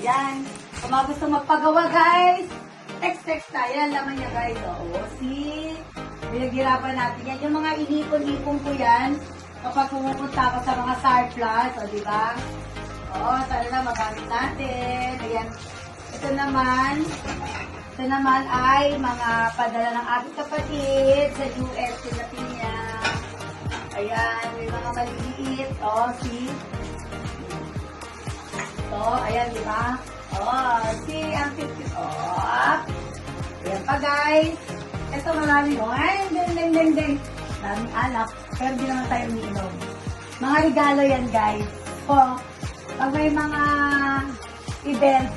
yan. Kung mga gusto magpagawa, guys, text tayo. Yan laman niya, guys. Oo, see? Pinaghirapan natin yan. Yung mga inipon-ipon ko yan, kapag pumupunta ako sa mga surplus, o diba? Oo, sana na magamit natin. Ayan. Ito naman ay mga padala ng aking kapatid sa US, sinapin niya. Ayan, may mga maliliit. O, see? So, ayan, di ba? Oh, see, ang cute. Oh, ayan pa, guys. Ito, marami mo. Ay, ding. Daming alak. Pero di naman tayo umiinom. Mga regalo yan, guys. So, pag may mga events,